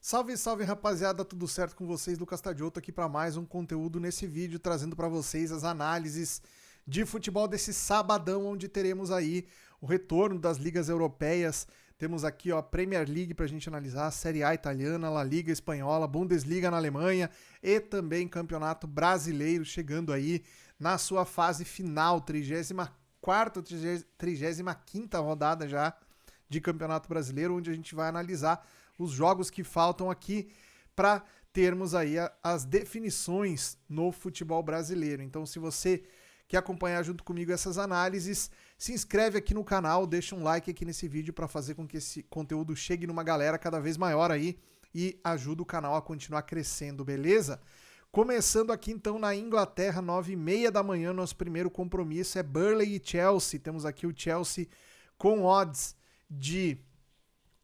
Salve, salve rapaziada, tudo certo com vocês? Lucas Tadioto aqui para mais um conteúdo nesse vídeo, trazendo para vocês as análises de futebol desse sabadão, onde teremos aí o retorno das ligas europeias. Temos aqui ó, a Premier League para a gente analisar, a Série A italiana, a La Liga espanhola, Bundesliga na Alemanha e também Campeonato Brasileiro chegando aí na sua fase final, 34ª, 35ª rodada já de Campeonato Brasileiro, onde a gente vai analisar os jogos que faltam aqui para termos aí as definições no futebol brasileiro. Então, se você quer acompanhar junto comigo essas análises, se inscreve aqui no canal, deixa um like aqui nesse vídeo para fazer com que esse conteúdo chegue numa galera cada vez maior aí e ajuda o canal a continuar crescendo, beleza? Começando aqui então na Inglaterra, 9h30 da manhã, nosso primeiro compromisso é Burnley e Chelsea. Temos aqui o Chelsea com odds de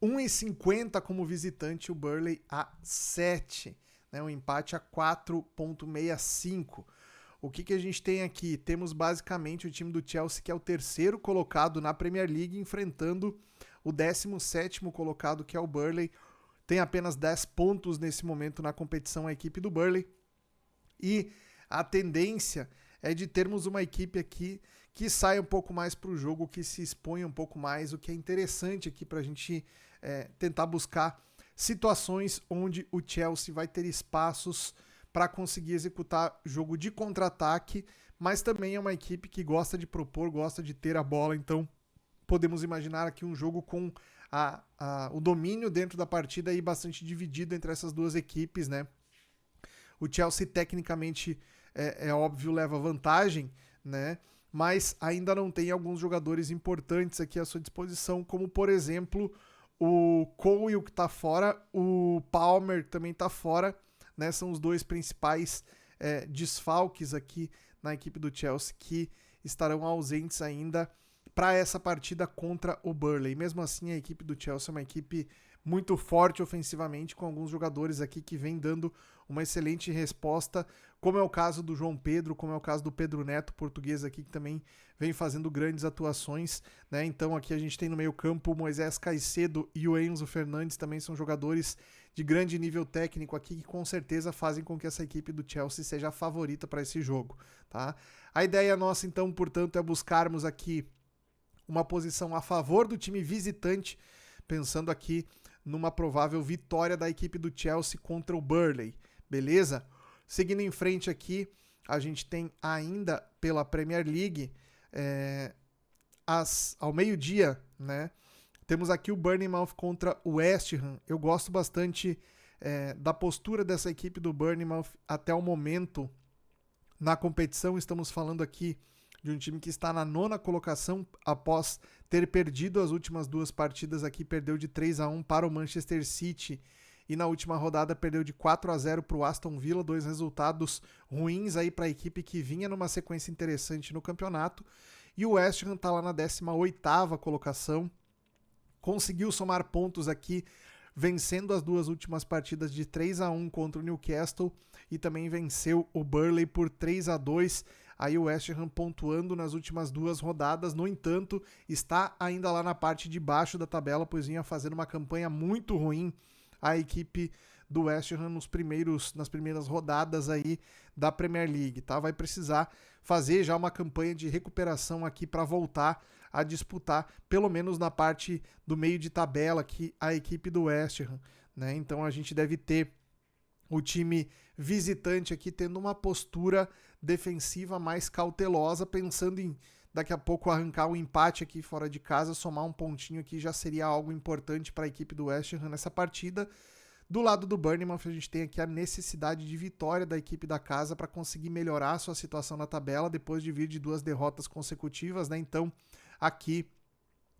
1,50 como visitante, o Burnley a 7, né? Um empate a 4,65. O que a gente tem aqui? Temos basicamente o time do Chelsea, que é o terceiro colocado na Premier League, enfrentando o 17º colocado, que é o Burnley. Tem apenas 10 pontos nesse momento na competição, a equipe do Burnley. E a tendência é de termos uma equipe aqui que saia um pouco mais para o jogo, que se exponha um pouco mais, o que é interessante aqui para a gente tentar buscar situações onde o Chelsea vai ter espaços para conseguir executar jogo de contra-ataque, mas também é uma equipe que gosta de propor, gosta de ter a bola, então podemos imaginar aqui um jogo com o domínio dentro da partida e bastante dividido entre essas duas equipes, né? O Chelsea tecnicamente, é óbvio, leva vantagem, né? Mas ainda não tem alguns jogadores importantes aqui à sua disposição, como por exemplo o Cole, que está fora, o Palmer também está fora, né? São os dois principais desfalques aqui na equipe do Chelsea que estarão ausentes ainda para essa partida contra o Burnley. Mesmo assim, a equipe do Chelsea é uma equipe muito forte ofensivamente, com alguns jogadores aqui que vem dando uma excelente resposta, como é o caso do João Pedro, como é o caso do Pedro Neto, português aqui, que também vem fazendo grandes atuações, né? Então aqui a gente tem no meio campo o Moisés Caicedo e o Enzo Fernandes, também são jogadores de grande nível técnico aqui, que com certeza fazem com que essa equipe do Chelsea seja a favorita para esse jogo, tá? A ideia nossa, então, portanto, é buscarmos aqui uma posição a favor do time visitante, pensando aqui numa provável vitória da equipe do Chelsea contra o Burnley, beleza? Seguindo em frente aqui, a gente tem ainda pela Premier League, ao meio-dia, né? Temos aqui o Bournemouth contra o West Ham. Eu gosto bastante da postura dessa equipe do Bournemouth até o momento na competição. Estamos falando aqui de um time que está na 9ª colocação após ter perdido as últimas duas partidas aqui, perdeu de 3-1 para o Manchester City e na última rodada perdeu de 4-0 para o Aston Villa, dois resultados ruins aí para a equipe que vinha numa sequência interessante no campeonato. E o West Ham está lá na 18ª colocação, conseguiu somar pontos aqui, vencendo as duas últimas partidas de 3-1 contra o Newcastle e também venceu o Burnley por 3-2. Aí o West Ham pontuando nas últimas duas rodadas, no entanto, está ainda lá na parte de baixo da tabela, pois vinha fazendo uma campanha muito ruim a equipe do West Ham nas primeiras rodadas aí da Premier League, tá? Vai precisar fazer já uma campanha de recuperação aqui para voltar a disputar, pelo menos na parte do meio de tabela aqui, a equipe do West Ham, né? Então a gente deve ter o time visitante aqui tendo uma postura defensiva mais cautelosa, pensando em daqui a pouco arrancar um empate aqui fora de casa, somar um pontinho aqui já seria algo importante para a equipe do West Ham nessa partida. Do lado do Bournemouth, a gente tem aqui a necessidade de vitória da equipe da casa para conseguir melhorar a sua situação na tabela depois de vir de duas derrotas consecutivas, né? Então, aqui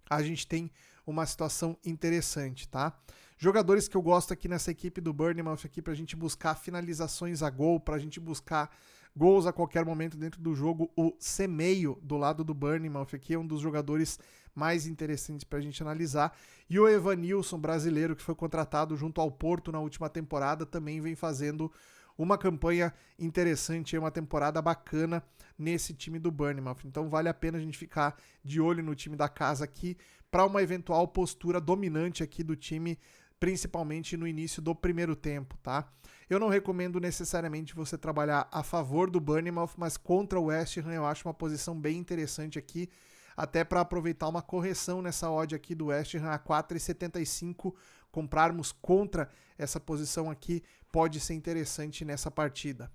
a gente tem uma situação interessante, tá? Jogadores que eu gosto aqui nessa equipe do Bournemouth aqui pra gente buscar finalizações a gol, pra gente buscar gols a qualquer momento dentro do jogo. O Semeio, do lado do Bournemouth aqui, é um dos jogadores mais interessantes pra gente analisar. E o Evanilson, brasileiro, que foi contratado junto ao Porto na última temporada, também vem fazendo uma campanha interessante, uma temporada bacana nesse time do Bournemouth. Então vale a pena a gente ficar de olho no time da casa aqui para uma eventual postura dominante aqui do time principalmente no início do primeiro tempo, tá? Eu não recomendo necessariamente você trabalhar a favor do Bournemouth, mas contra o West Ham eu acho uma posição bem interessante aqui, até para aproveitar uma correção nessa odd aqui do West Ham a 4,75, comprarmos contra essa posição aqui pode ser interessante nessa partida.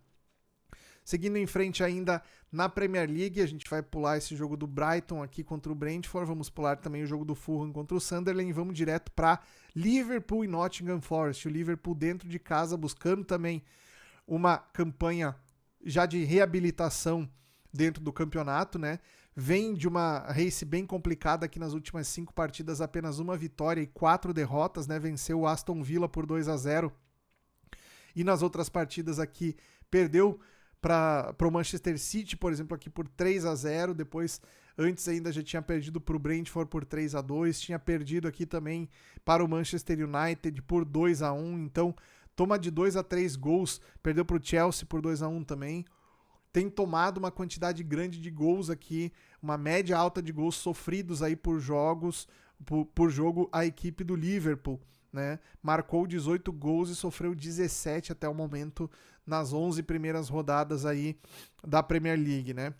Seguindo em frente ainda na Premier League, a gente vai pular esse jogo do Brighton aqui contra o Brentford, vamos pular também o jogo do Fulham contra o Sunderland e vamos direto para Liverpool e Nottingham Forest. O Liverpool dentro de casa buscando também uma campanha já de reabilitação dentro do campeonato, né? Vem de uma race bem complicada aqui nas últimas 5 partidas, apenas uma vitória e 4 derrotas, né? Venceu o Aston Villa por 2-0 e nas outras partidas aqui perdeu para o Manchester City, por exemplo, aqui por 3-0, depois antes ainda já tinha perdido para o Brentford por 3-2, tinha perdido aqui também para o Manchester United por 2-1, então toma de 2-3 gols, perdeu para o Chelsea por 2-1 também, tem tomado uma quantidade grande de gols aqui, uma média alta de gols sofridos aí por jogo a equipe do Liverpool, né? Marcou 18 gols e sofreu 17 até o momento nas 11 primeiras rodadas aí da Premier League, né?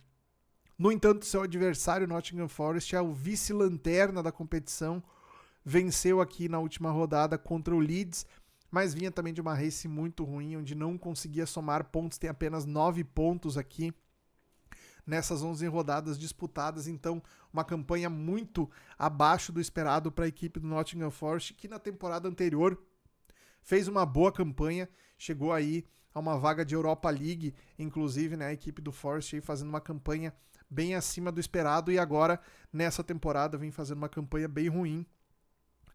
No entanto, seu adversário, Nottingham Forest, é o vice-lanterna da competição, venceu aqui na última rodada contra o Leeds, mas vinha também de uma race muito ruim, onde não conseguia somar pontos, tem apenas 9 pontos aqui nessas 11 rodadas disputadas, então uma campanha muito abaixo do esperado para a equipe do Nottingham Forest, que na temporada anterior fez uma boa campanha, chegou aí a uma vaga de Europa League, inclusive, né, a equipe do Forest aí fazendo uma campanha bem acima do esperado e agora nessa temporada vem fazendo uma campanha bem ruim.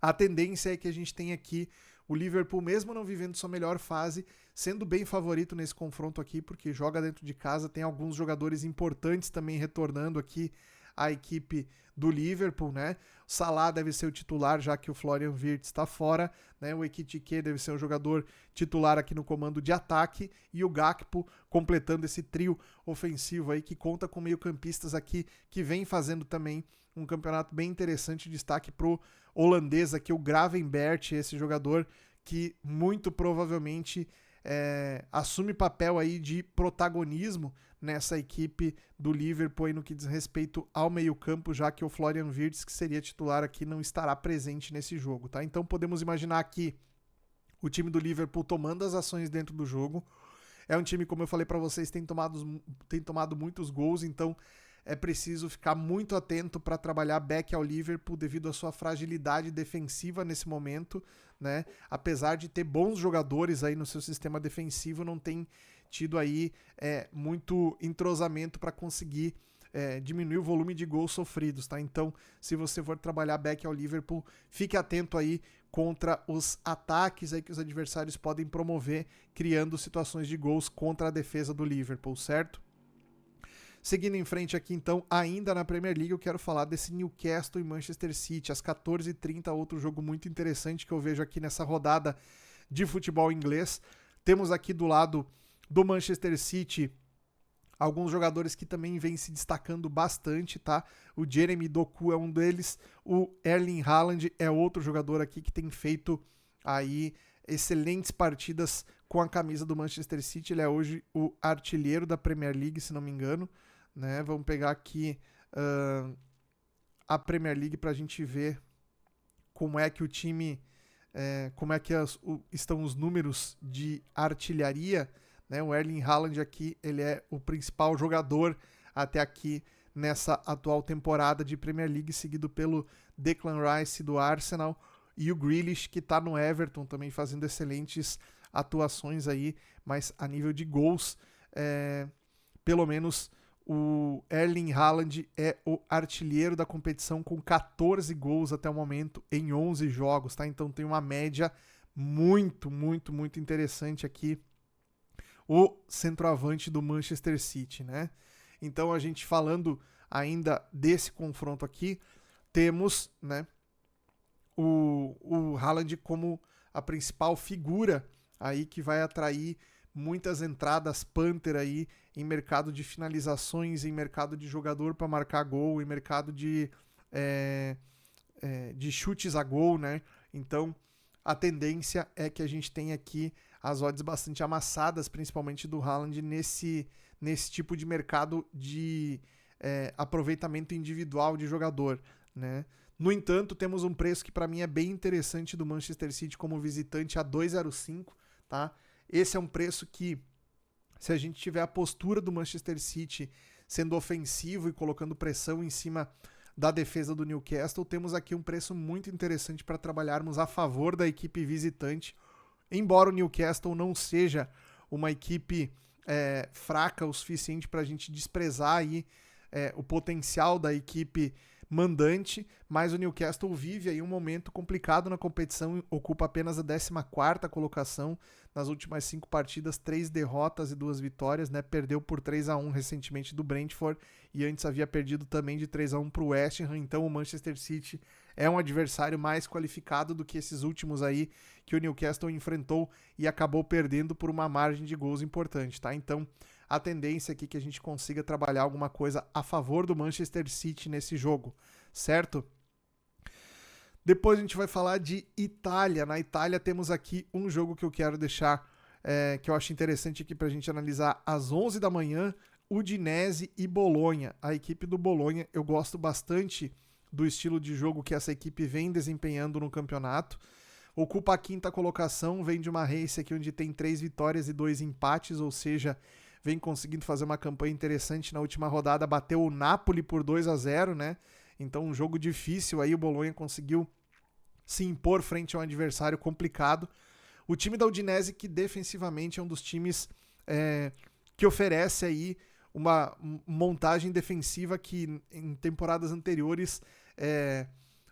A tendência é que a gente tenha aqui o Liverpool, mesmo não vivendo sua melhor fase, sendo bem favorito nesse confronto aqui, porque joga dentro de casa, tem alguns jogadores importantes também retornando aqui à equipe do Liverpool, né? O Salah deve ser o titular, já que o Florian Wirtz está fora, né? O Ekitike deve ser o jogador titular aqui no comando de ataque e o Gakpo completando esse trio ofensivo aí que conta com meio-campistas aqui que vem fazendo também um campeonato bem interessante. Destaque pro holandês aqui, o Gravenberch, esse jogador que muito provavelmente assume papel aí de protagonismo nessa equipe do Liverpool aí no que diz respeito ao meio-campo, já que o Florian Wirtz, que seria titular aqui, não estará presente nesse jogo, tá? Então podemos imaginar aqui o time do Liverpool tomando as ações dentro do jogo. É um time, como eu falei para vocês, tem tomado muitos gols, então é preciso ficar muito atento para trabalhar back ao Liverpool devido à sua fragilidade defensiva nesse momento, né? Apesar de ter bons jogadores aí no seu sistema defensivo, não tem tido aí muito entrosamento para conseguir diminuir o volume de gols sofridos, tá? Então, se você for trabalhar back ao Liverpool, fique atento aí contra os ataques aí que os adversários podem promover, criando situações de gols contra a defesa do Liverpool, certo? Seguindo em frente aqui, então, ainda na Premier League, eu quero falar desse Newcastle e Manchester City, às 14h30, outro jogo muito interessante que eu vejo aqui nessa rodada de futebol inglês. Temos aqui do lado do Manchester City alguns jogadores que também vêm se destacando bastante, tá? O Jeremy Doku é um deles, o Erling Haaland é outro jogador aqui que tem feito aí excelentes partidas com a camisa do Manchester City. Ele é hoje o artilheiro da Premier League, se não me engano, né? Vamos pegar aqui a Premier League para a gente ver como é que o time, como é que estão os números de artilharia, né? O Erling Haaland aqui, ele é o principal jogador até aqui nessa atual temporada de Premier League, seguido pelo Declan Rice do Arsenal e o Grealish, que está no Everton também fazendo excelentes atuações aí, mas a nível de gols, pelo menos o Erling Haaland é o artilheiro da competição com 14 gols até o momento em 11 jogos, tá? Então tem uma média muito, muito, muito interessante aqui o centroavante do Manchester City, né? Então a gente falando ainda desse confronto aqui, temos, né, o Haaland como a principal figura aí que vai atrair muitas entradas Panther aí em mercado de finalizações, em mercado de jogador para marcar gol, em mercado de chutes a gol, né? Então a tendência é que a gente tenha aqui as odds bastante amassadas, principalmente do Haaland, nesse tipo de mercado de aproveitamento individual de jogador, né? No entanto, temos um preço que para mim é bem interessante do Manchester City como visitante a 2,05, tá? Esse é um preço que, se a gente tiver a postura do Manchester City sendo ofensivo e colocando pressão em cima da defesa do Newcastle, temos aqui um preço muito interessante para trabalharmos a favor da equipe visitante. Embora o Newcastle não seja uma equipe fraca o suficiente para a gente desprezar aí o potencial da equipe mandante, mas o Newcastle vive aí um momento complicado na competição, ocupa apenas a 14ª colocação nas últimas 5 partidas, 3 derrotas e 2 vitórias, né? Perdeu por 3-1 recentemente do Brentford e antes havia perdido também de 3-1 para o West Ham, então o Manchester City é um adversário mais qualificado do que esses últimos aí que o Newcastle enfrentou e acabou perdendo por uma margem de gols importante, tá? Então, a tendência aqui é que a gente consiga trabalhar alguma coisa a favor do Manchester City nesse jogo, certo? Depois a gente vai falar de Itália. Na Itália temos aqui um jogo que eu quero deixar, que eu acho interessante aqui pra gente analisar às 11 da manhã, Udinese e Bolonha. A equipe do Bolonha, eu gosto bastante do estilo de jogo que essa equipe vem desempenhando no campeonato. Ocupa a 5ª colocação, vem de uma race aqui onde tem 3 vitórias e 2 empates, ou seja, vem conseguindo fazer uma campanha interessante. Na última rodada bateu o Napoli por 2-0, né? Então um jogo difícil aí, o Bolonha conseguiu se impor frente a um adversário complicado. O time da Udinese, que defensivamente é um dos times que oferece aí uma montagem defensiva que em temporadas anteriores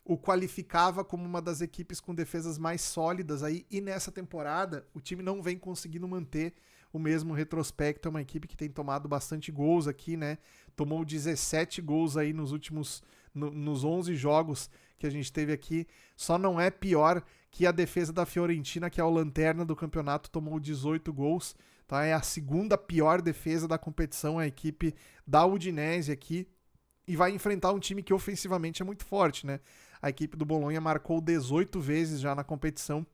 o qualificava como uma das equipes com defesas mais sólidas aí, e nessa temporada o time não vem conseguindo manter o mesmo retrospecto. É uma equipe que tem tomado bastante gols aqui, né? Tomou 17 gols aí nos últimos, nos 11 jogos que a gente teve aqui. Só não é pior que a defesa da Fiorentina, que é o lanterna do campeonato, tomou 18 gols. Tá? É a segunda pior defesa da competição, a equipe da Udinese aqui. E vai enfrentar um time que ofensivamente é muito forte, né? A equipe do Bolonha marcou 18 vezes já na competição.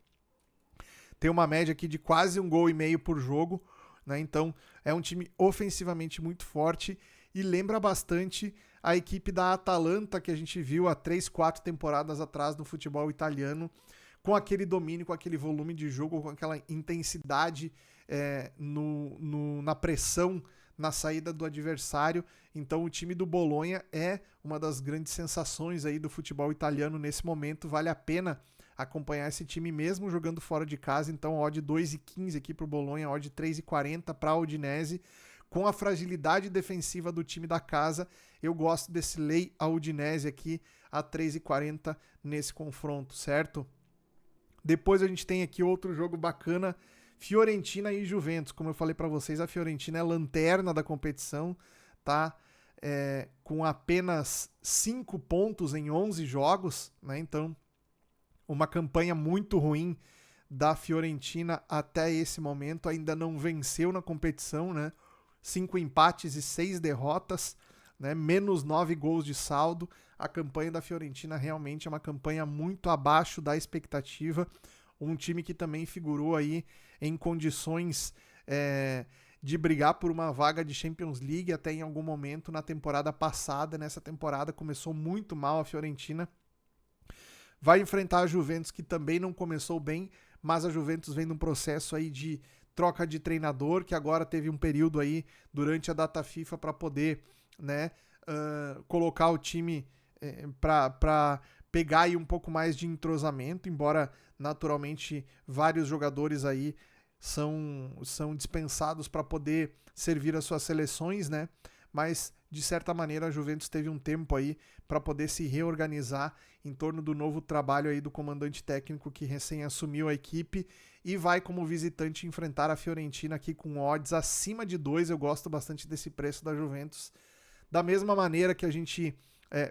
Tem uma média aqui de quase 1,5 gols por jogo, né? Então é um time ofensivamente muito forte e lembra bastante a equipe da Atalanta que a gente viu há 3, 4 temporadas atrás no futebol italiano, com aquele domínio, com aquele volume de jogo, com aquela intensidade na pressão, na saída do adversário. Então o time do Bolonha é uma das grandes sensações aí do futebol italiano nesse momento. Vale a pena acompanhar esse time mesmo jogando fora de casa. Então odd 2,15 aqui para o Bolonha, odd 3,40 para a Udinese. Com a fragilidade defensiva do time da casa, eu gosto desse lei a Udinese aqui a 3,40 nesse confronto, certo? Depois a gente tem aqui outro jogo bacana, Fiorentina e Juventus. Como eu falei para vocês, a Fiorentina é lanterna da competição, tá? Com apenas 5 pontos em 11 jogos, né? Então, uma campanha muito ruim da Fiorentina até esse momento. Ainda não venceu na competição, né? 5 empates e 6 derrotas, né? Menos 9 gols de saldo. A campanha da Fiorentina realmente é uma campanha muito abaixo da expectativa. Um time que também figurou aí em condições de brigar por uma vaga de Champions League até em algum momento na temporada passada. Nessa temporada começou muito mal a Fiorentina. Vai enfrentar a Juventus, que também não começou bem, mas a Juventus vem num processo aí de troca de treinador, que agora teve um período aí durante a data FIFA para poder, né, colocar o time para pegar aí um pouco mais de entrosamento, embora naturalmente vários jogadores aí são dispensados para poder servir as suas seleções, né? Mas de certa maneira a Juventus teve um tempo aí para poder se reorganizar em torno do novo trabalho aí do comandante técnico que recém assumiu a equipe e vai como visitante enfrentar a Fiorentina aqui com odds acima de 2. Eu gosto bastante desse preço da Juventus. Da mesma maneira que a gente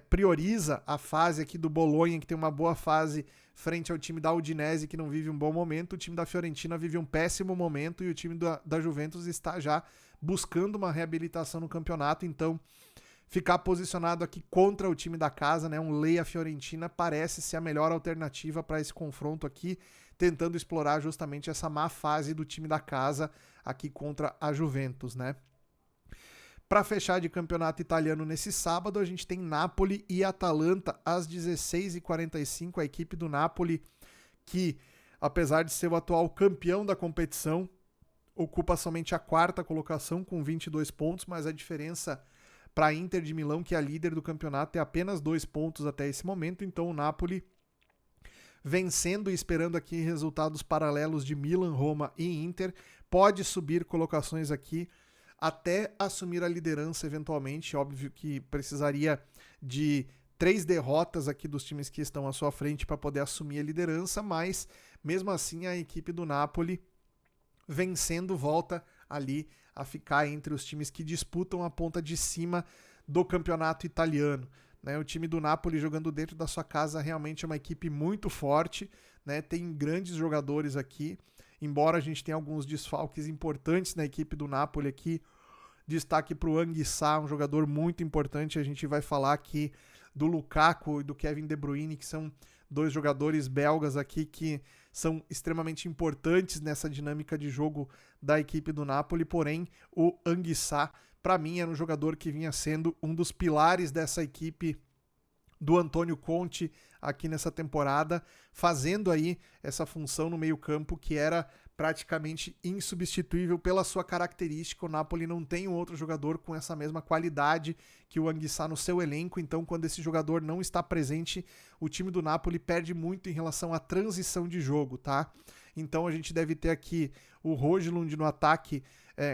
prioriza a fase aqui do Bolonha, que tem uma boa fase frente ao time da Udinese, que não vive um bom momento, o time da Fiorentina vive um péssimo momento e o time da Juventus está já buscando uma reabilitação no campeonato. Então ficar posicionado aqui contra o time da casa, né, um Leia Fiorentina, parece ser a melhor alternativa para esse confronto aqui. tentando explorar justamente essa má fase do time da casa aqui contra a Juventus, né? Para fechar de campeonato italiano nesse sábado, a gente tem Napoli e Atalanta às 16h45, a equipe do Napoli que, apesar de ser o atual campeão da competição, ocupa somente a 4ª colocação com 22 pontos, mas a diferença para a Inter de Milão, que é a líder do campeonato, é apenas 2 pontos até esse momento, então o Napoli vencendo e esperando aqui resultados paralelos de Milan, Roma e Inter, pode subir colocações aqui até assumir a liderança eventualmente. Óbvio que precisaria de 3 derrotas aqui dos times que estão à sua frente para poder assumir a liderança, mas mesmo assim a equipe do Napoli vencendo volta ali a ficar entre os times que disputam a ponta de cima do campeonato italiano, né? O time do Napoli jogando dentro da sua casa realmente é uma equipe muito forte, né? Tem grandes jogadores aqui, embora a gente tenha alguns desfalques importantes na equipe do Napoli aqui. Destaque para o Anguissa, um jogador muito importante. A gente vai falar aqui do Lukaku e do Kevin De Bruyne, que são 2 jogadores belgas aqui que são extremamente importantes nessa dinâmica de jogo da equipe do Napoli. Porém, o Anguissa, para mim, era um jogador que vinha sendo um dos pilares dessa equipe do Antônio Conte aqui nessa temporada, fazendo aí essa função no meio-campo que era praticamente insubstituível pela sua característica. O Napoli não tem um outro jogador com essa mesma qualidade que o Anguissa no seu elenco, então quando esse jogador não está presente, o time do Napoli perde muito em relação à transição de jogo, tá? Então a gente deve ter aqui o Højlund no ataque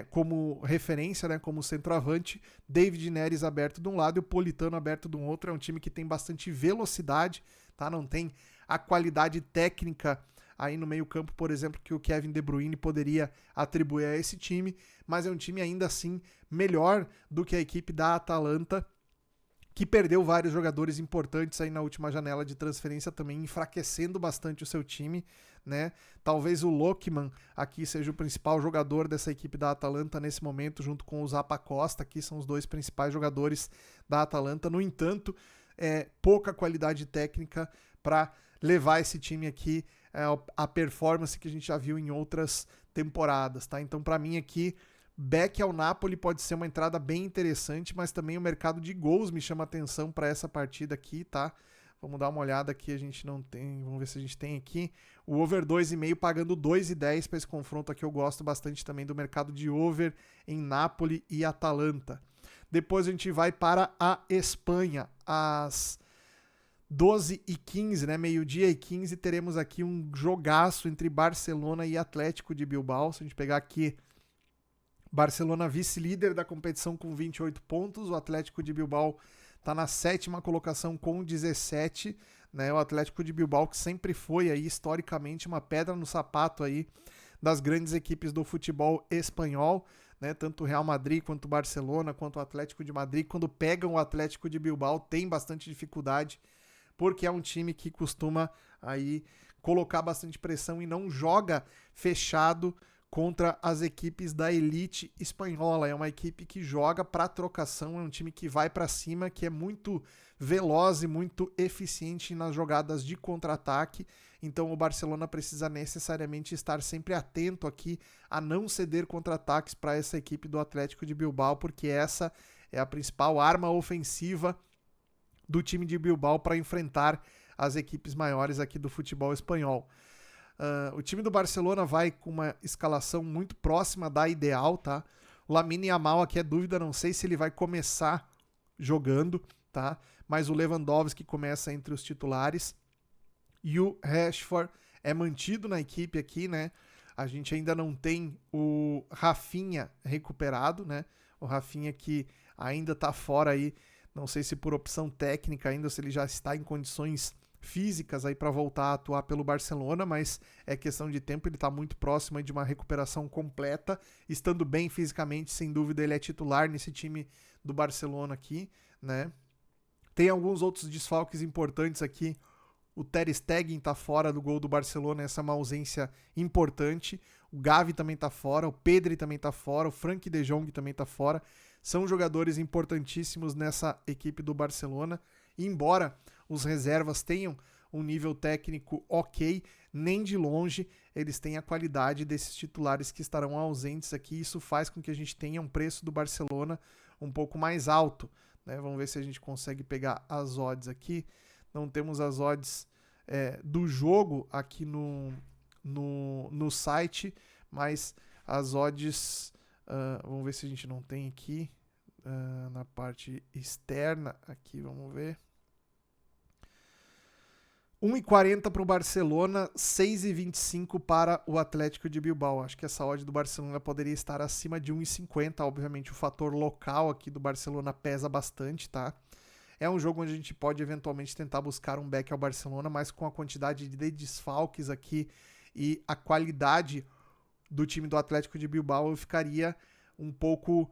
como referência, né, como centroavante, David Neres aberto de um lado e o Politano aberto do outro. É um time que tem bastante velocidade, tá? Não tem a qualidade técnica aí no meio-campo, por exemplo, que o Kevin De Bruyne poderia atribuir a esse time, mas é um time ainda assim melhor do que a equipe da Atalanta, que perdeu vários jogadores importantes aí na última janela de transferência também, enfraquecendo bastante o seu time, né? Talvez o Lookman aqui seja o principal jogador dessa equipe da Atalanta nesse momento, junto com o Zappacosta, que são os 2 principais jogadores da Atalanta. No entanto, pouca qualidade técnica para levar esse time aqui a performance que a gente já viu em outras temporadas, tá? Então, para mim aqui, back ao Napoli pode ser uma entrada bem interessante, mas também o mercado de gols me chama atenção para essa partida aqui, tá? Vamos dar uma olhada aqui, a gente não tem, vamos ver se a gente tem aqui o over 2,5 pagando 2,10 para esse confronto aqui. Eu gosto bastante também do mercado de over em Napoli e Atalanta. Depois a gente vai para a Espanha, às 12h15, né? Meio-dia e 15, teremos aqui um jogaço entre Barcelona e Atlético de Bilbao. Se a gente pegar aqui, Barcelona vice-líder da competição com 28 pontos, o Atlético de Bilbao está na 7ª colocação com 17, né? O Atlético de Bilbao que sempre foi aí historicamente uma pedra no sapato aí das grandes equipes do futebol espanhol, né? Tanto o Real Madrid quanto o Barcelona, quanto o Atlético de Madrid, quando pegam o Atlético de Bilbao, tem bastante dificuldade, porque é um time que costuma aí colocar bastante pressão e não joga fechado contra as equipes da elite espanhola. É uma equipe que joga para trocação, é um time que vai para cima, que é muito veloz e muito eficiente nas jogadas de contra-ataque. Então o Barcelona precisa necessariamente estar sempre atento aqui a não ceder contra-ataques para essa equipe do Atlético de Bilbao, porque essa é a principal arma ofensiva do time de Bilbao para enfrentar as equipes maiores aqui do futebol espanhol. O time do Barcelona vai com uma escalação muito próxima da ideal, tá? O Lamine Yamal aqui é dúvida, não sei se ele vai começar jogando, tá? Mas o Lewandowski começa entre os titulares e o Rashford é mantido na equipe aqui, né? A gente ainda não tem o Rafinha recuperado, né? O Rafinha que ainda tá fora aí, não sei se por opção técnica ainda, se ele já está em condições físicas aí para voltar a atuar pelo Barcelona, mas é questão de tempo. Ele está muito próximo aí de uma recuperação completa, estando bem fisicamente, sem dúvida ele é titular nesse time do Barcelona aqui, né? Tem alguns outros desfalques importantes aqui. O Ter Stegen está fora do gol do Barcelona, essa é uma ausência importante. O Gavi também está fora, o Pedri também está fora, o Frenkie de Jong também está fora. São jogadores importantíssimos nessa equipe do Barcelona. E embora os reservas tenham um nível técnico ok, nem de longe eles têm a qualidade desses titulares que estarão ausentes aqui. Isso faz com que a gente tenha um preço do Barcelona um pouco mais alto, né? Vamos ver se a gente consegue pegar as odds aqui. Não temos as odds do jogo aqui no site, mas as odds, vamos ver se a gente não tem aqui na parte externa, aqui vamos ver. 1,40 para o Barcelona, 6,25 para o Atlético de Bilbao. Acho que essa odd do Barcelona poderia estar acima de 1,50. Obviamente o fator local aqui do Barcelona pesa bastante, tá? É um jogo onde a gente pode eventualmente tentar buscar um back ao Barcelona, mas com a quantidade de desfalques aqui e a qualidade do time do Atlético de Bilbao, eu ficaria um pouco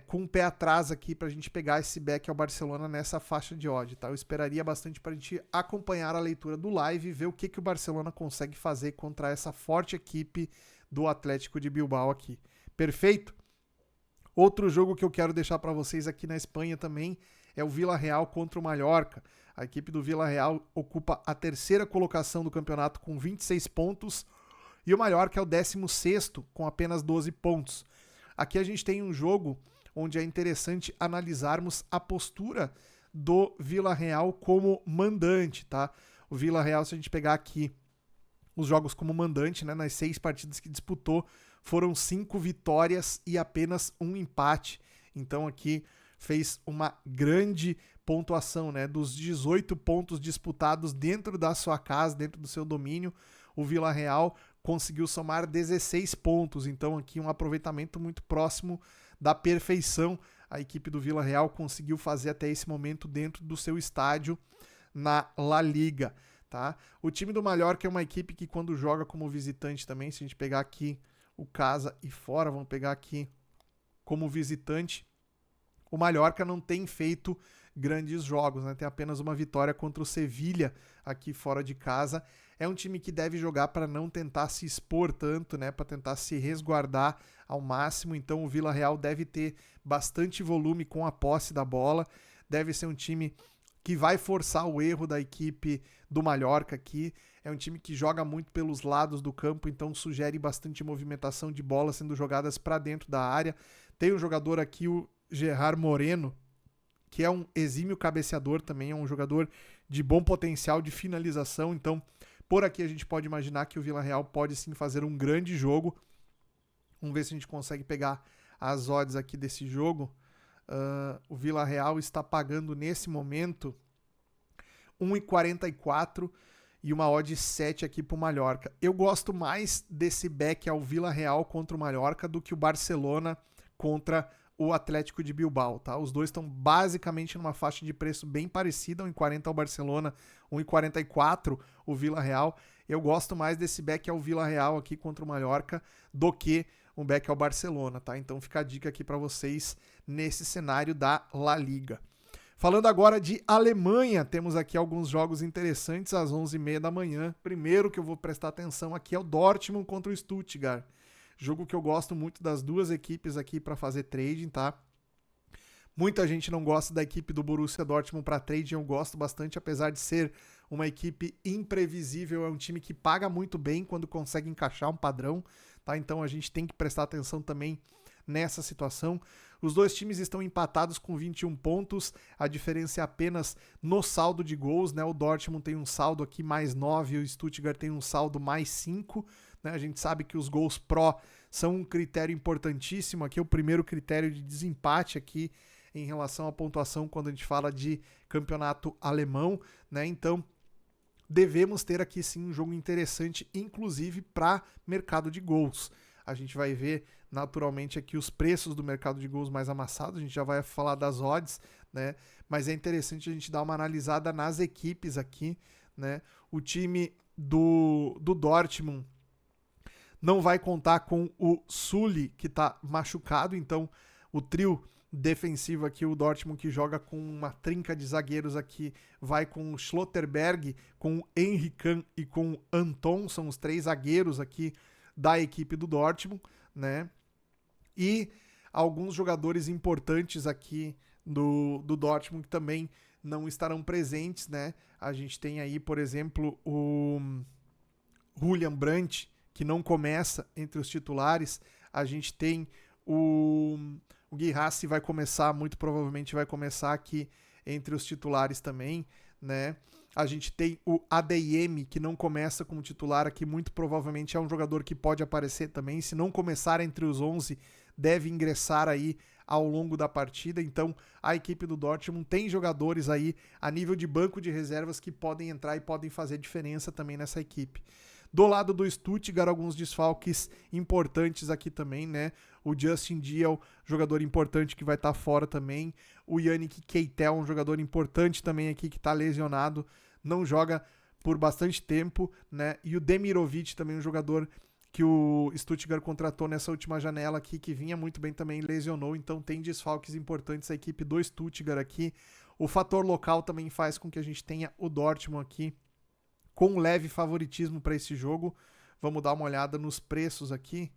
com um pé atrás aqui para a gente pegar esse back ao Barcelona nessa faixa de odd, tá? Eu esperaria bastante para a gente acompanhar a leitura do live e ver o que o Barcelona consegue fazer contra essa forte equipe do Atlético de Bilbao aqui. Perfeito? Outro jogo que eu quero deixar para vocês aqui na Espanha também é o Villarreal contra o Mallorca. A equipe do Villarreal ocupa a terceira colocação do campeonato com 26 pontos e o Mallorca é o 16º com apenas 12 pontos. Aqui a gente tem um jogo onde é interessante analisarmos a postura do Villarreal como mandante, tá? O Villarreal, se a gente pegar aqui os jogos como mandante, né, nas 6 partidas que disputou, foram 5 vitórias e apenas 1 empate. Então aqui fez uma grande pontuação, né? Dos 18 pontos disputados dentro da sua casa, dentro do seu domínio, o Villarreal conseguiu somar 16 pontos, então aqui um aproveitamento muito próximo da perfeição. A equipe do Villarreal conseguiu fazer até esse momento dentro do seu estádio na La Liga, tá? O time do Mallorca é uma equipe que quando joga como visitante também, se a gente pegar aqui o casa e fora, vamos pegar aqui como visitante, o Mallorca não tem feito grandes jogos, né? Tem apenas uma vitória contra o Sevilla aqui fora de casa. É um time que deve jogar para não tentar se expor tanto, né? Para tentar se resguardar ao máximo. Então o Villarreal deve ter bastante volume com a posse da bola. Deve ser um time que vai forçar o erro da equipe do Mallorca aqui. É um time que joga muito pelos lados do campo, então sugere bastante movimentação de bola sendo jogadas para dentro da área. Tem um jogador aqui, o Gerard Moreno, que é um exímio cabeceador também, é um jogador de bom potencial de finalização, então por aqui a gente pode imaginar que o Villarreal pode sim fazer um grande jogo. Vamos ver se a gente consegue pegar as odds aqui desse jogo. O Villarreal está pagando nesse momento 1,44 e uma odd 7 aqui para o Mallorca. Eu gosto mais desse back ao Villarreal contra o Mallorca do que o Barcelona contra o Atlético de Bilbao, tá? Os dois estão basicamente numa faixa de preço bem parecida, 1,40 ao Barcelona, 1,44 o Villarreal. Eu gosto mais desse back ao Villarreal aqui contra o Mallorca do que um back ao Barcelona, tá? Então fica a dica aqui para vocês nesse cenário da La Liga. Falando agora de Alemanha, temos aqui alguns jogos interessantes às 11h30 da manhã. Primeiro que eu vou prestar atenção aqui é o Dortmund contra o Stuttgart. Jogo que eu gosto muito das duas equipes aqui para fazer trading, tá? Muita gente não gosta da equipe do Borussia Dortmund para trading, eu gosto bastante, apesar de ser uma equipe imprevisível, é um time que paga muito bem quando consegue encaixar um padrão, tá? Então a gente tem que prestar atenção também nessa situação. Os dois times estão empatados com 21 pontos, a diferença é apenas no saldo de gols, né? O Dortmund tem um saldo aqui mais 9 e o Stuttgart tem um saldo mais 5, né? A gente sabe que os gols pró são um critério importantíssimo, aqui é o primeiro critério de desempate aqui em relação à pontuação quando a gente fala de campeonato alemão, né? Então devemos ter aqui sim um jogo interessante, inclusive para mercado de gols. A gente vai ver naturalmente aqui os preços do mercado de gols mais amassados, a gente já vai falar das odds, né? Mas é interessante a gente dar uma analisada nas equipes aqui, né? O time do Dortmund não vai contar com o Sully, que está machucado, então o trio defensivo aqui, o Dortmund, que joga com uma trinca de zagueiros aqui, vai com o Schlotterberg, com o Henry Kahn e com o Anton, são os 3 zagueiros aqui da equipe do Dortmund, né? E alguns jogadores importantes aqui do Dortmund que também não estarão presentes, né? A gente tem aí, por exemplo, o Julian Brandt, que não começa entre os titulares. A gente tem o Guirassy vai começar, muito provavelmente vai começar aqui entre os titulares também, né? A gente tem o ADM, que não começa como titular aqui, muito provavelmente é um jogador que pode aparecer também. Se não começar entre os 11, deve ingressar aí ao longo da partida. Então, a equipe do Dortmund tem jogadores aí a nível de banco de reservas que podem entrar e podem fazer diferença também nessa equipe. Do lado do Stuttgart, alguns desfalques importantes aqui também, né? O Justin Diel, jogador importante que vai estar fora também. O Yannick Keitel, um jogador importante também aqui que está lesionado, não joga por bastante tempo, né? E o Demirovic também, um jogador que o Stuttgart contratou nessa última janela aqui, que vinha muito bem também, lesionou. Então tem desfalques importantes a equipe do Stuttgart aqui. O fator local também faz com que a gente tenha o Dortmund aqui com leve favoritismo para esse jogo. Vamos dar uma olhada nos preços aqui.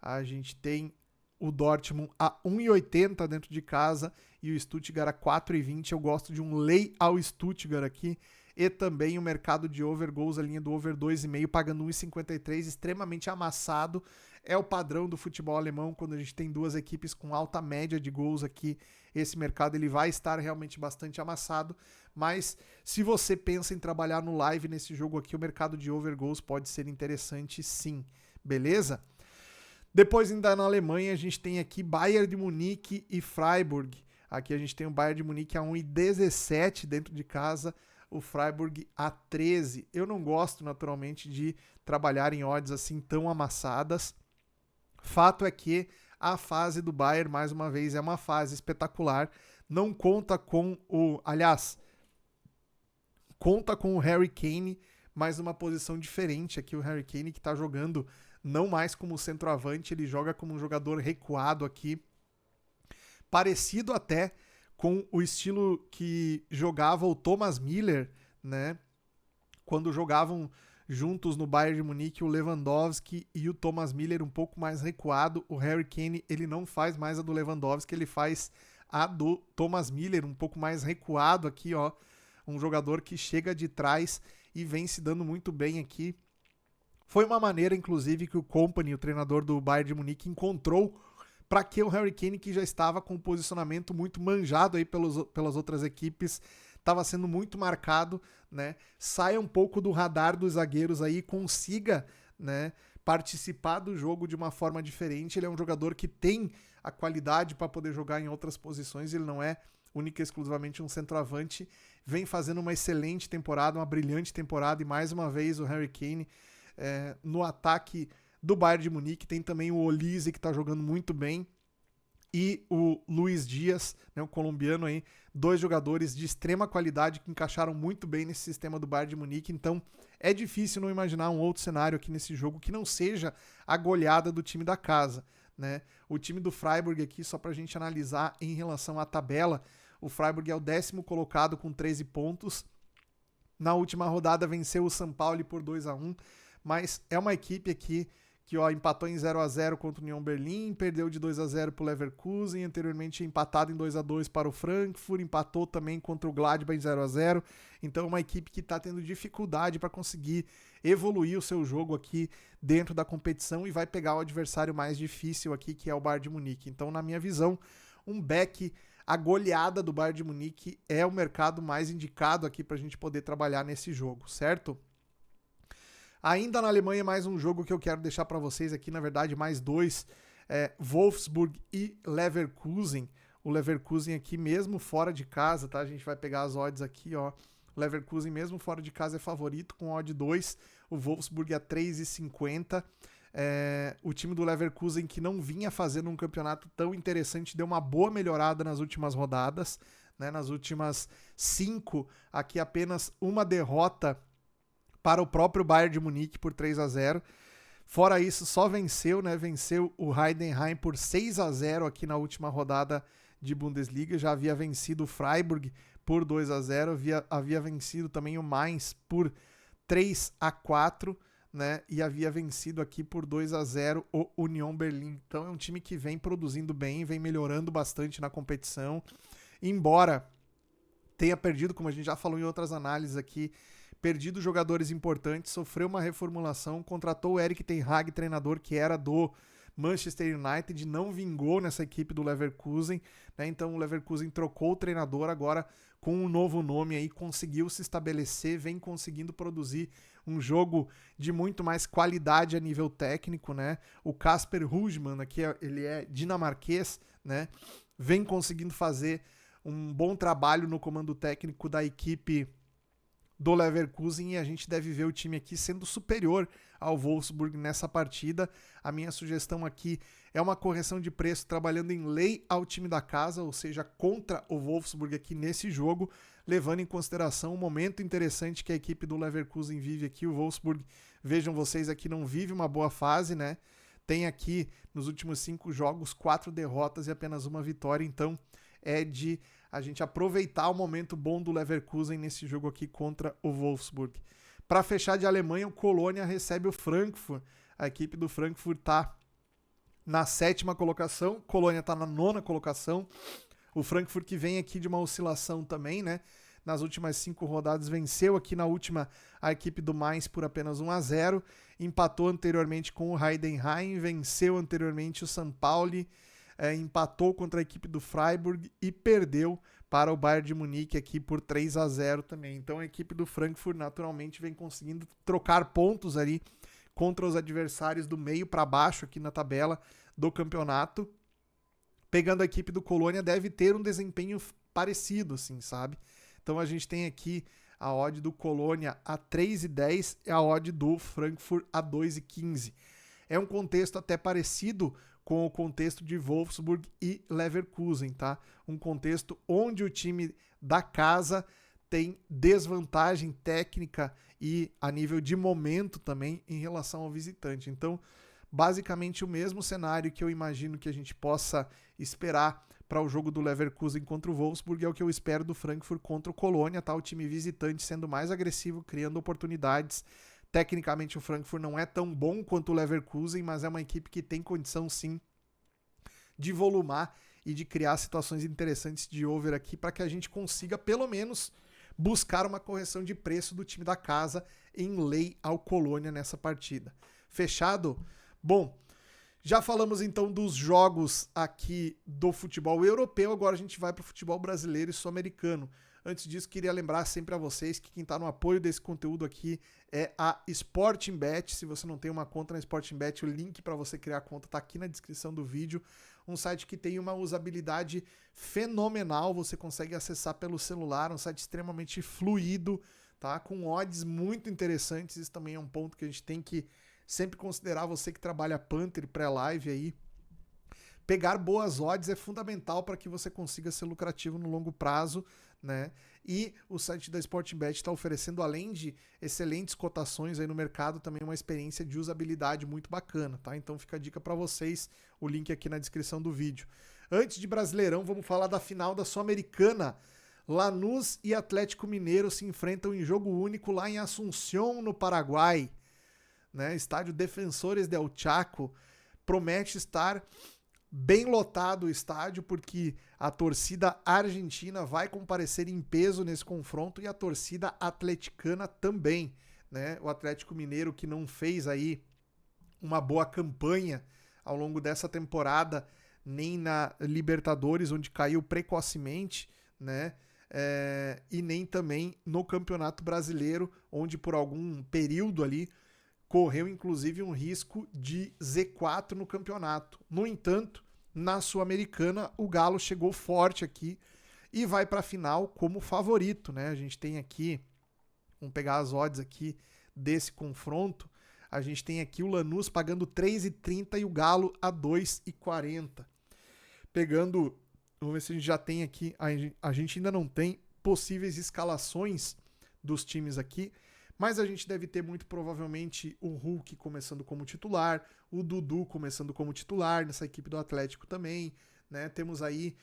A gente tem o Dortmund a 1,80 dentro de casa e o Stuttgart a 4,20. Eu gosto de um lay ao Stuttgart aqui. E também o mercado de over goals, a linha do over 2,5, pagando 1,53, extremamente amassado. É o padrão do futebol alemão, quando a gente tem duas equipes com alta média de gols aqui. Esse mercado ele vai estar realmente bastante amassado, mas se você pensa em trabalhar no live nesse jogo aqui, o mercado de over goals pode ser interessante sim, beleza? Depois ainda na Alemanha a gente tem aqui Bayern de Munique e Freiburg. Aqui a gente tem o Bayern de Munique a 1,17 dentro de casa, o Freiburg a 13. Eu não gosto naturalmente de trabalhar em odds assim tão amassadas. Fato é que a fase do Bayern, mais uma vez, é uma fase espetacular. Não conta com o... Aliás, conta com o Harry Kane, mas numa posição diferente aqui. O Harry Kane que está jogando não mais como centroavante, ele joga como um jogador recuado aqui. Parecido até com o estilo que jogava o Thomas Müller, né? Quando jogavam juntos no Bayern de Munique, o Lewandowski e o Thomas Müller um pouco mais recuado. O Harry Kane, ele não faz mais a do Lewandowski, ele faz a do Thomas Müller um pouco mais recuado aqui, ó. Um jogador que chega de trás e vem se dando muito bem aqui. Foi uma maneira, inclusive, que o Kompany, o treinador do Bayern de Munique, encontrou para que o Harry Kane, que já estava com um posicionamento muito manjado aí pelas outras equipes, estava sendo muito marcado, né? Saia um pouco do radar dos zagueiros aí e consiga, né, participar do jogo de uma forma diferente. Ele é um jogador que tem a qualidade para poder jogar em outras posições, ele não é única e exclusivamente um centroavante. Vem fazendo uma excelente temporada, uma brilhante temporada, e mais uma vez o Harry Kane no ataque do Bayern de Munique. Tem também o Olise, que está jogando muito bem, e o Luiz Dias, né, o colombiano aí, dois jogadores de extrema qualidade que encaixaram muito bem nesse sistema do Bayern de Munique. Então é difícil não imaginar um outro cenário aqui nesse jogo que não seja a goleada do time da casa, né? O time do Freiburg aqui, só para a gente analisar em relação à tabela, o Freiburg é o 10º colocado com 13 pontos. Na última rodada venceu o São Paulo por 2-1, mas é uma equipe aqui que empatou em 0-0 contra o Union Berlin, perdeu de 2-0 para o Leverkusen, anteriormente empatado em 2-2 para o Frankfurt, empatou também contra o Gladbach em 0-0. Então é uma equipe que está tendo dificuldade para conseguir evoluir o seu jogo aqui dentro da competição e vai pegar o adversário mais difícil aqui, que é o Bayern de Munique. Então, na minha visão, um back, a goleada do Bayern de Munique é o mercado mais indicado aqui para a gente poder trabalhar nesse jogo, certo? Ainda na Alemanha, mais um jogo que eu quero deixar para vocês aqui, na verdade, mais dois, Wolfsburg e Leverkusen. O Leverkusen aqui, mesmo fora de casa, tá? A gente vai pegar as odds aqui, ó. O Leverkusen, mesmo fora de casa, é favorito com odd 2. O Wolfsburg a 3,50. O time do Leverkusen, que não vinha fazendo um campeonato tão interessante, deu uma boa melhorada nas últimas rodadas, né? Nas últimas 5, aqui apenas uma derrota para o próprio Bayern de Munique por 3-0. Fora isso, só venceu, né? Venceu o Heidenheim por 6-0 aqui na última rodada de Bundesliga. Já havia vencido o Freiburg por 2-0. Havia vencido também o Mainz por 3-4, né? E havia vencido aqui por 2-0 o Union Berlin. Então é um time que vem produzindo bem, vem melhorando bastante na competição. Embora tenha perdido, como a gente já falou em outras análises aqui, perdido jogadores importantes, sofreu uma reformulação, contratou o Erik ten Hag, treinador que era do Manchester United, não vingou nessa equipe do Leverkusen, né? Então o Leverkusen trocou o treinador, agora com um novo nome aí, conseguiu se estabelecer, vem conseguindo produzir um jogo de muito mais qualidade a nível técnico, né? O Kasper Ruijsman, aqui ele é dinamarquês, né? Vem conseguindo fazer um bom trabalho no comando técnico da equipe do Leverkusen, e a gente deve ver o time aqui sendo superior ao Wolfsburg nessa partida. A minha sugestão aqui é uma correção de preço trabalhando em lei ao time da casa, ou seja, contra o Wolfsburg aqui nesse jogo, levando em consideração o momento interessante que a equipe do Leverkusen vive aqui. O Wolfsburg, vejam vocês aqui, não vive uma boa fase, né? Tem aqui nos últimos 5 jogos 4 derrotas e apenas uma vitória, então é de a gente aproveitar o momento bom do Leverkusen nesse jogo aqui contra o Wolfsburg. Para fechar de Alemanha, o Colônia recebe o Frankfurt. A equipe do Frankfurt está na 7ª colocação, Colônia está na 9ª colocação. O Frankfurt que vem aqui de uma oscilação também, né? Nas últimas 5 rodadas venceu aqui na última a equipe do Mainz por apenas 1-0, empatou anteriormente com o Heidenheim, venceu anteriormente o São Paulo, empatou contra a equipe do Freiburg e perdeu para o Bayern de Munique aqui por 3-0 também. Então a equipe do Frankfurt naturalmente vem conseguindo trocar pontos ali contra os adversários do meio para baixo aqui na tabela do campeonato. Pegando a equipe do Colônia, deve ter um desempenho parecido, assim, sabe? Então a gente tem aqui a odd do Colônia a 3,10 e a odd do Frankfurt a 2,15. É um contexto até parecido com o contexto de Wolfsburg e Leverkusen, tá? Um contexto onde o time da casa tem desvantagem técnica e a nível de momento também em relação ao visitante. Então, basicamente o mesmo cenário que eu imagino que a gente possa esperar para o jogo do Leverkusen contra o Wolfsburg é o que eu espero do Frankfurt contra o Colônia, tá? O time visitante sendo mais agressivo, criando oportunidades. Tecnicamente o Frankfurt não é tão bom quanto o Leverkusen, mas é uma equipe que tem condição sim de volumar e de criar situações interessantes de over aqui para que a gente consiga pelo menos buscar uma correção de preço do time da casa em lei ao Colônia nessa partida. Fechado? Bom, já falamos então dos jogos aqui do futebol europeu, agora a gente vai para o futebol brasileiro e sul-americano. Antes disso, queria lembrar sempre a vocês que quem está no apoio desse conteúdo aqui é a Sporting Bet. Se você não tem uma conta na Sporting Bet, o link para você criar a conta está aqui na descrição do vídeo. Um site que tem uma usabilidade fenomenal, você consegue acessar pelo celular, um site extremamente fluido, tá? Com odds muito interessantes. Isso também é um ponto que a gente tem que sempre considerar, você que trabalha Panther pré-live aí. Pegar boas odds é fundamental para que você consiga ser lucrativo no longo prazo, né? E o site da Sportingbet está oferecendo, além de excelentes cotações aí no mercado, também uma experiência de usabilidade muito bacana, tá? Então fica a dica para vocês, o link aqui na descrição do vídeo. Antes de Brasileirão, vamos falar da final da Sul-Americana. Lanús e Atlético Mineiro se enfrentam em jogo único lá em Asunción, no Paraguai, né? Estádio Defensores del Chaco. Promete estar bem lotado o estádio, porque a torcida argentina vai comparecer em peso nesse confronto e a torcida atleticana também, né? O Atlético Mineiro, que não fez aí uma boa campanha ao longo dessa temporada, nem na Libertadores, onde caiu precocemente, né? E nem também no Campeonato Brasileiro, onde por algum período ali correu inclusive um risco de Z4 no campeonato. No entanto, na Sul-Americana, o Galo chegou forte aqui e vai para a final como favorito, né? A gente tem aqui, vamos pegar as odds aqui desse confronto, a gente tem aqui o Lanús pagando 3,30 e o Galo a 2,40. Pegando, vamos ver se a gente já tem aqui, a gente ainda não tem possíveis escalações dos times aqui, mas a gente deve ter muito provavelmente o Hulk começando como titular, o Dudu começando como titular nessa equipe do Atlético também, né? Temos aí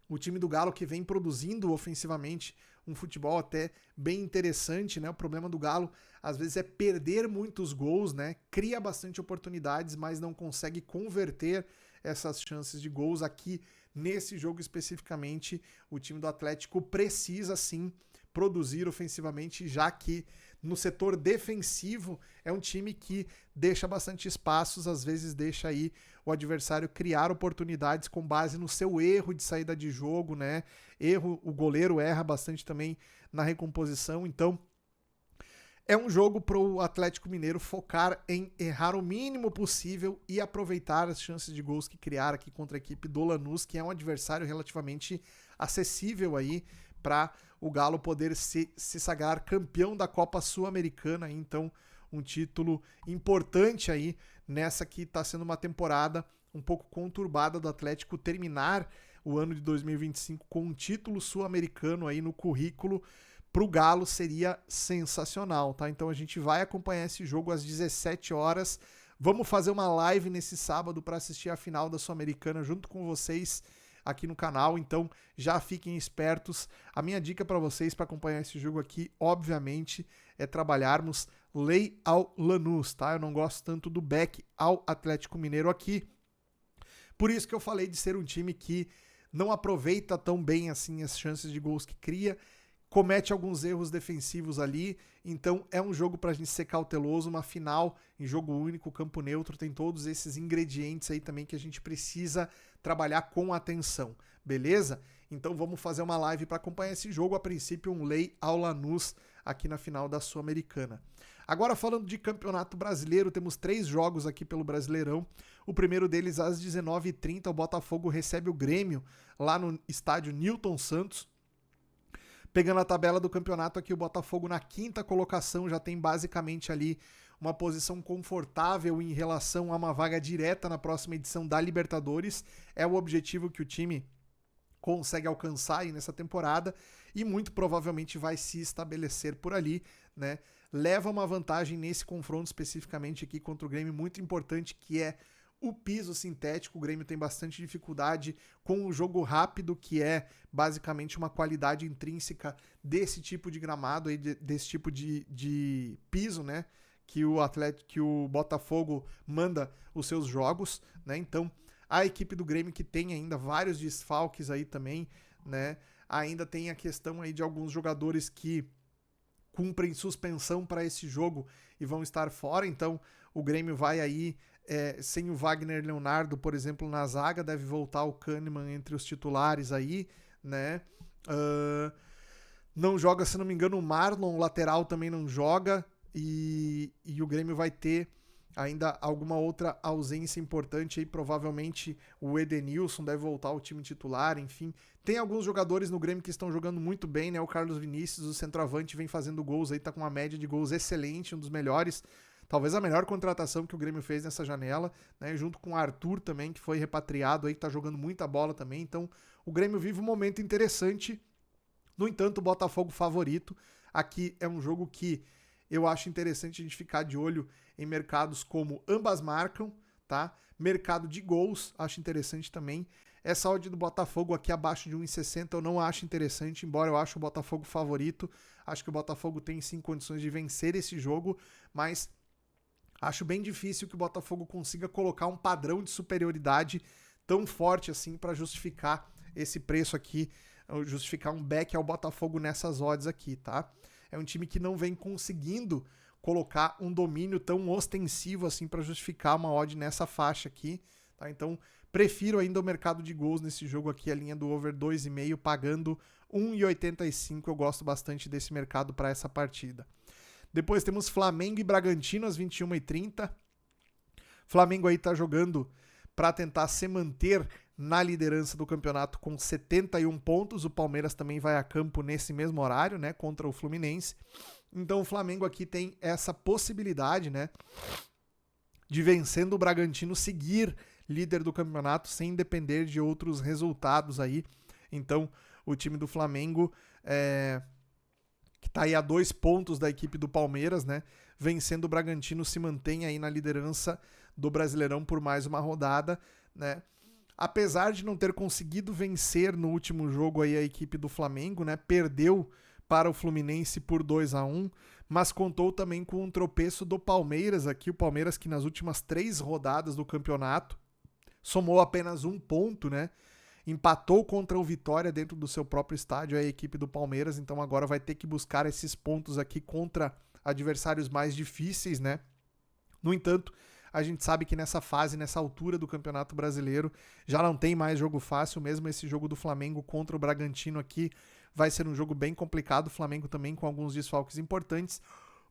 o time do Galo que vem produzindo ofensivamente um futebol até bem interessante, né? O problema do Galo às vezes é perder muitos gols, né? Cria bastante oportunidades, mas não consegue converter essas chances de gols. Aqui nesse jogo especificamente, o time do Atlético precisa sim produzir ofensivamente, já que no setor defensivo é um time que deixa bastante espaços, às vezes deixa aí o adversário criar oportunidades com base no seu erro de saída de jogo, né? O goleiro erra bastante também na recomposição, então é um jogo para o Atlético Mineiro focar em errar o mínimo possível e aproveitar as chances de gols que criar aqui contra a equipe do Lanús, que é um adversário relativamente acessível aí para o Galo poder se sagrar campeão da Copa Sul-Americana. Então, um título importante aí nessa que está sendo uma temporada um pouco conturbada do Atlético, terminar o ano de 2025 com um título sul-americano aí no currículo. Para o Galo seria sensacional, tá? Então a gente vai acompanhar esse jogo às 17 horas. Vamos fazer uma live nesse sábado para assistir a final da Sul-Americana junto com vocês aqui no canal. Então já fiquem espertos. A minha dica para vocês para acompanhar esse jogo aqui, obviamente, é trabalharmos lei ao Lanús, tá? Eu não gosto tanto do back ao Atlético Mineiro aqui. Por isso que eu falei de ser um time que não aproveita tão bem assim as chances de gols que cria, comete alguns erros defensivos ali, então é um jogo pra gente ser cauteloso, uma final em jogo único, campo neutro, tem todos esses ingredientes aí também que a gente precisa trabalhar com atenção, beleza? Então vamos fazer uma live para acompanhar esse jogo, a princípio um lei ao Lanús aqui na final da Sul-Americana. Agora falando de Campeonato Brasileiro, temos 3 jogos aqui pelo Brasileirão, o primeiro deles às 19h30, o Botafogo recebe o Grêmio lá no estádio Newton Santos. Pegando a tabela do campeonato aqui, o Botafogo na 5ª colocação já tem basicamente ali uma posição confortável em relação a uma vaga direta na próxima edição da Libertadores. É o objetivo que o time consegue alcançar aí nessa temporada e muito provavelmente vai se estabelecer por ali, né? Leva uma vantagem nesse confronto especificamente aqui contra o Grêmio muito importante, que é o piso sintético. O Grêmio tem bastante dificuldade com o jogo rápido, que é basicamente uma qualidade intrínseca desse tipo de gramado, aí, desse tipo de piso, né? Que o Botafogo manda os seus jogos, né? Então, a equipe do Grêmio, que tem ainda vários desfalques aí também, né? Ainda tem a questão aí de alguns jogadores que cumprem suspensão para esse jogo e vão estar fora. Então, o Grêmio vai aí sem o Wagner Leonardo, por exemplo, na zaga, deve voltar o Kahneman entre os titulares aí, né? Não joga, se não me engano, o Marlon, lateral, também não joga, e o Grêmio vai ter ainda alguma outra ausência importante aí, provavelmente o Edenilson deve voltar ao time titular, enfim. Tem alguns jogadores no Grêmio que estão jogando muito bem, né? O Carlos Vinícius, o centroavante, vem fazendo gols aí, tá com uma média de gols excelente, um dos melhores, talvez a melhor contratação que o Grêmio fez nessa janela, né? Junto com o Arthur também, que foi repatriado aí, que tá jogando muita bola também. Então, o Grêmio vive um momento interessante. No entanto, o Botafogo favorito. Aqui é um jogo que eu acho interessante a gente ficar de olho em mercados como ambas marcam, tá? Mercado de gols, acho interessante também. Essa odd do Botafogo aqui abaixo de 1,60 eu não acho interessante, embora eu ache o Botafogo favorito. Acho que o Botafogo tem sim condições de vencer esse jogo, mas acho bem difícil que o Botafogo consiga colocar um padrão de superioridade tão forte assim para justificar esse preço aqui, justificar um back ao Botafogo nessas odds aqui, tá? É um time que não vem conseguindo colocar um domínio tão ostensivo assim para justificar uma odd nessa faixa aqui, tá? Então, prefiro ainda o mercado de gols nesse jogo aqui, a linha do over 2,5 pagando 1,85. Eu gosto bastante desse mercado para essa partida. Depois temos Flamengo e Bragantino às 21h30. Flamengo aí tá jogando para tentar se manter na liderança do campeonato com 71 pontos. O Palmeiras também vai a campo nesse mesmo horário, né, contra o Fluminense. Então o Flamengo aqui tem essa possibilidade, né, de vencendo o Bragantino seguir líder do campeonato sem depender de outros resultados aí. Então o time do Flamengo que tá aí a 2 pontos da equipe do Palmeiras, né, vencendo o Bragantino, se mantém aí na liderança do Brasileirão por mais uma rodada, né. Apesar de não ter conseguido vencer no último jogo aí a equipe do Flamengo, né, perdeu para o Fluminense por 2-1, mas contou também com um tropeço do Palmeiras aqui, o Palmeiras que nas últimas 3 rodadas do campeonato somou apenas 1 ponto, né? empatou contra o Vitória dentro do seu próprio estádio, a equipe do Palmeiras, então agora vai ter que buscar esses pontos aqui contra adversários mais difíceis, né? No entanto, a gente sabe que nessa fase, nessa altura do Campeonato Brasileiro, já não tem mais jogo fácil, mesmo esse jogo do Flamengo contra o Bragantino aqui vai ser um jogo bem complicado, o Flamengo também com alguns desfalques importantes,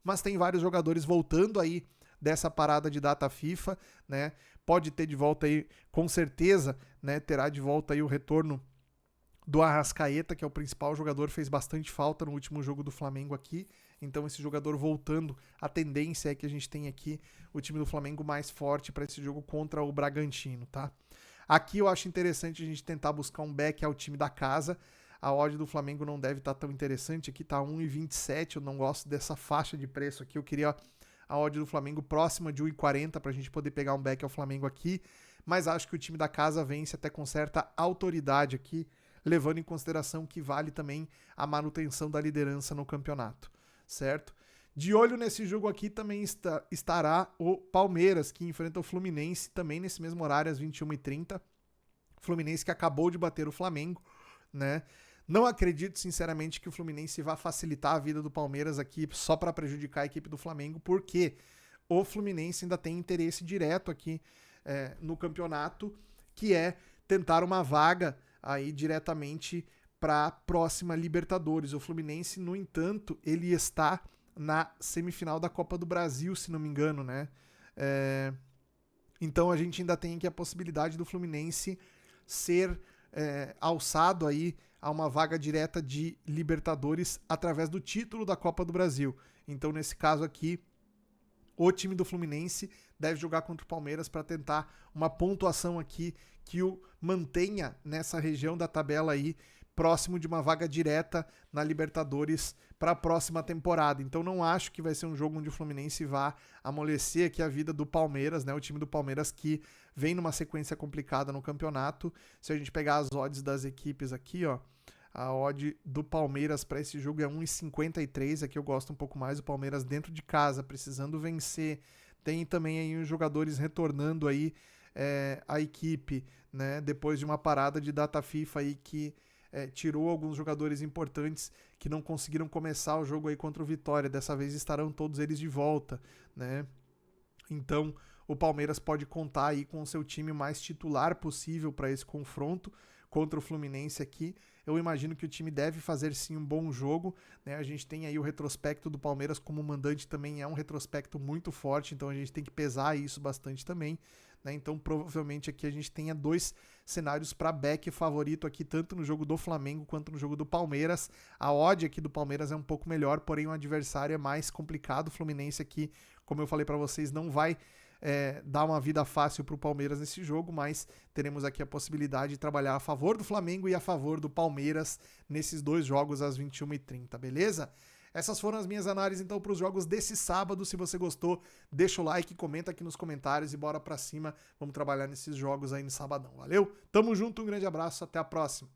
mas tem vários jogadores voltando aí dessa parada de data FIFA, né? Pode ter de volta aí, com certeza, né? Terá de volta aí o retorno do Arrascaeta, que é o principal jogador, fez bastante falta no último jogo do Flamengo aqui. Então esse jogador voltando, a tendência é que a gente tenha aqui o time do Flamengo mais forte para esse jogo contra o Bragantino, tá? Aqui eu acho interessante a gente tentar buscar um back ao time da casa. A odd do Flamengo não deve estar tão interessante, aqui tá 1,27, eu não gosto dessa faixa de preço aqui, eu queria a odd do Flamengo próxima de 1,40 para a gente poder pegar um back ao Flamengo aqui, mas acho que o time da casa vence até com certa autoridade aqui, levando em consideração que vale também a manutenção da liderança no campeonato, certo? De olho nesse jogo aqui também estará o Palmeiras, que enfrenta o Fluminense, também nesse mesmo horário, às 21h30. Fluminense que acabou de bater o Flamengo, né? Não acredito, sinceramente, que o Fluminense vá facilitar a vida do Palmeiras aqui só para prejudicar a equipe do Flamengo, porque o Fluminense ainda tem interesse direto aqui no campeonato, que é tentar uma vaga aí diretamente para a próxima Libertadores. O Fluminense, no entanto, ele está na semifinal da Copa do Brasil, se não me engano, né? Então a gente ainda tem aqui a possibilidade do Fluminense ser alçado aí a uma vaga direta de Libertadores através do título da Copa do Brasil. Então, nesse caso aqui, o time do Fluminense deve jogar contra o Palmeiras para tentar uma pontuação aqui que o mantenha nessa região da tabela aí, próximo de uma vaga direta na Libertadores para a próxima temporada. Então não acho que vai ser um jogo onde o Fluminense vá amolecer aqui a vida do Palmeiras, né? O time do Palmeiras que vem numa sequência complicada no campeonato. Se a gente pegar as odds das equipes aqui, ó, a odd do Palmeiras para esse jogo é 1,53, aqui eu gosto um pouco mais, o Palmeiras dentro de casa, precisando vencer. Tem também aí os jogadores retornando aí a equipe, né? Depois de uma parada de data FIFA aí que tirou alguns jogadores importantes que não conseguiram começar o jogo aí contra o Vitória. Dessa vez estarão todos eles de volta, né? Então o Palmeiras pode contar aí com o seu time mais titular possível para esse confronto contra o Fluminense aqui. Eu imagino que o time deve fazer sim um bom jogo, né? A gente tem aí o retrospecto do Palmeiras como mandante, também é um retrospecto muito forte, então a gente tem que pesar isso bastante também, né? Então provavelmente aqui a gente tenha dois cenários para back favorito aqui, tanto no jogo do Flamengo quanto no jogo do Palmeiras. A odd aqui do Palmeiras é um pouco melhor, porém o adversário é mais complicado. O Fluminense aqui, como eu falei para vocês, não vai dar uma vida fácil para o Palmeiras nesse jogo, mas teremos aqui a possibilidade de trabalhar a favor do Flamengo e a favor do Palmeiras nesses dois jogos às 21h30, beleza? Essas foram as minhas análises então para os jogos desse sábado. Se você gostou, deixa o like, comenta aqui nos comentários e bora para cima. Vamos trabalhar nesses jogos aí no sabadão, valeu? Tamo junto, um grande abraço, até a próxima.